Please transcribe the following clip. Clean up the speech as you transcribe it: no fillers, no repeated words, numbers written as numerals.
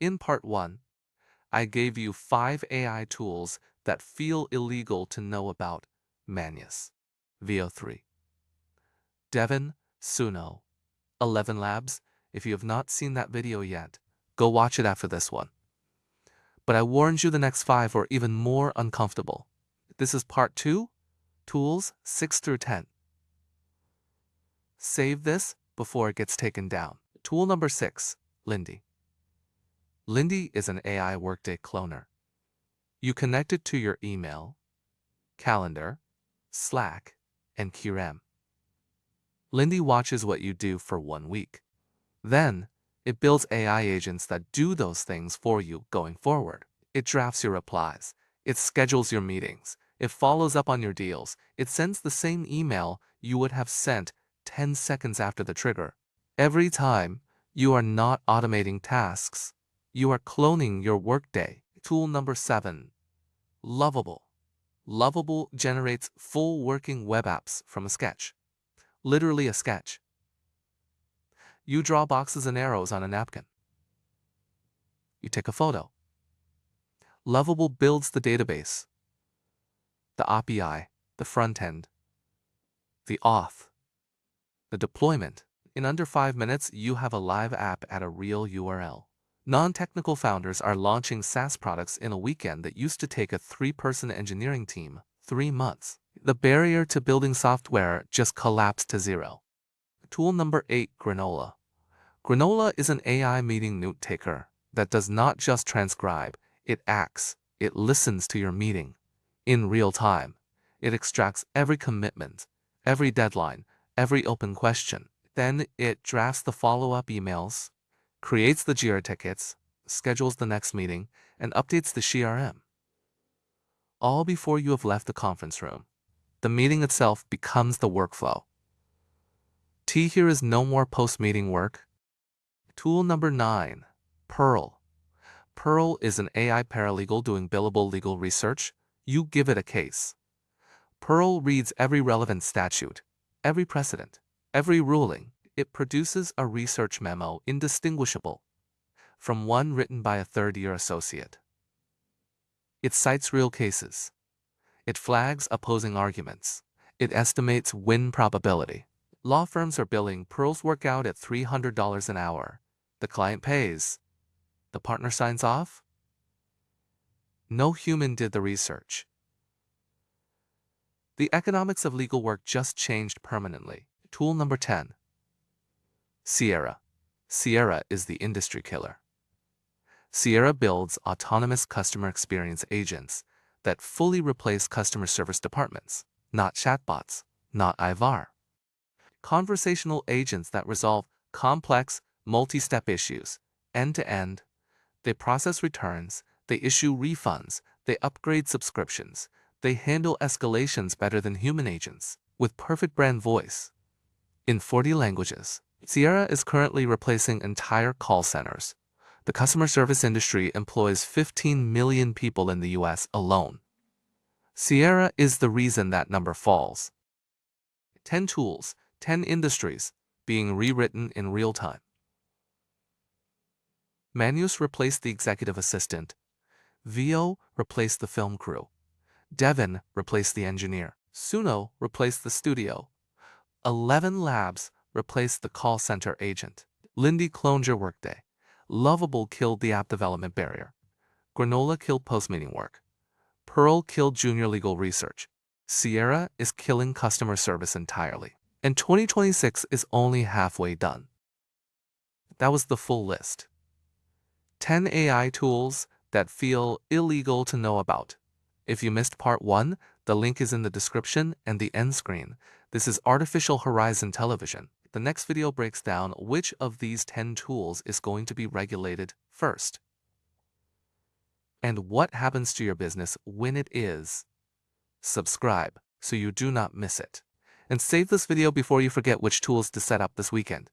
In part 1, I gave you 5 AI tools that feel illegal to know about. Manus, VO3, Devin, Suno, ElevenLabs. If you have not seen that video yet, go watch it after this one. But I warned you the next 5 are even more uncomfortable. This is part 2, tools 6 through 10. Save this before it gets taken down. Tool number 6, Lindy. Lindy is an AI workday cloner. You connect it to your email, calendar, Slack, and QRM. Lindy watches what you do for 1 week. Then, it builds AI agents that do those things for you going forward. It drafts your replies. It schedules your meetings. It follows up on your deals. It sends the same email you would have sent 10 seconds after the trigger. Every time, you are not automating tasks. You are cloning your workday. Tool number 7, Lovable. Lovable generates full working web apps from a sketch. Literally a sketch. You draw boxes and arrows on a napkin. You take a photo. Lovable builds the database, the API, the front end, the auth, the deployment. In under 5 minutes, you have a live app at a real URL. Non-technical founders are launching SaaS products in a weekend that used to take a 3-person engineering team 3 months. The barrier to building software just collapsed to 0. Tool number 8, Granola. Granola is an AI meeting note taker that does not just transcribe, it acts, it listens to your meeting. In real time, it extracts every commitment, every deadline, every open question. Then it drafts the follow-up emails, creates the Jira tickets, schedules the next meeting, and updates the CRM. All before you have left the conference room. The meeting itself becomes the workflow. T here is no more post-meeting work. Tool number 9, Pearl. Pearl is an AI paralegal doing billable legal research. You give it a case. Pearl reads every relevant statute, every precedent, every ruling. It produces a research memo indistinguishable from one written by a third-year associate. It cites real cases. It flags opposing arguments. It estimates win probability. Law firms are billing Pearl's work out at $300 an hour. The client pays. The partner signs off. No human did the research. The economics of legal work just changed permanently. Tool number 10, Sierra. Sierra is the industry killer. Sierra builds autonomous customer experience agents that fully replace customer service departments, not chatbots, not IVR. Conversational agents that resolve complex, multi-step issues, end-to-end. They process returns, they issue refunds, they upgrade subscriptions, they handle escalations better than human agents, with perfect brand voice. In 40 languages, Sierra is currently replacing entire call centers. The customer service industry employs 15 million people in the US alone. Sierra is the reason that number falls. 10 tools, 10 industries, being rewritten in real time. Manus replaced the executive assistant. VO replaced the film crew. Devin replaced the engineer. Suno replaced the studio. ElevenLabs replaced the call center agent. Lindy cloned your workday. Lovable killed the app development barrier. Granola killed post-meeting work. Pearl killed junior legal research. Sierra is killing customer service entirely. And 2026 is only halfway done. That was the full list. 10 AI tools that feel illegal to know about. If you missed part 1, the link is in the description and the end screen. This is Artificial Horizon Television. The next video breaks down which of these 10 tools is going to be regulated first, and what happens to your business when it is. Subscribe so you do not miss it. And save this video before you forget which tools to set up this weekend.